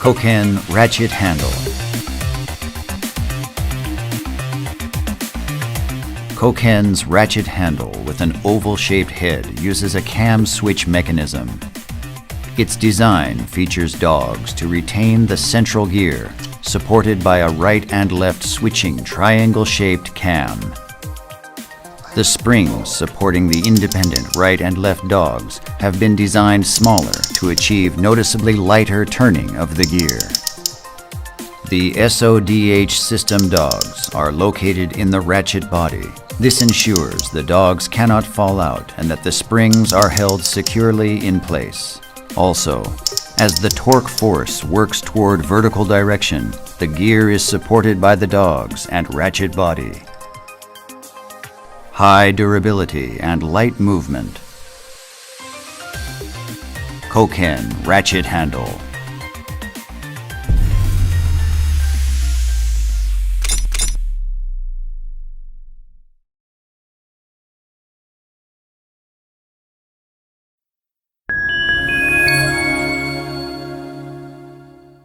Koken Ratchet Handle. Koken's ratchet handle with an oval-shaped head uses a cam switch mechanism. Its design features dogs to retain the central gear, supported by a right and left switching triangle-shaped cam. The springs supporting the independent right and left dogs have been designed smaller to achieve noticeably lighter turning of the gear. The SODH system dogs are located in the ratchet body. This ensures the dogs cannot fall out and that the springs are held securely in place. Also, as the torque force works toward vertical direction, the gear is supported by the dogs and ratchet body. High durability and light movement. Koken Ratchet Handle.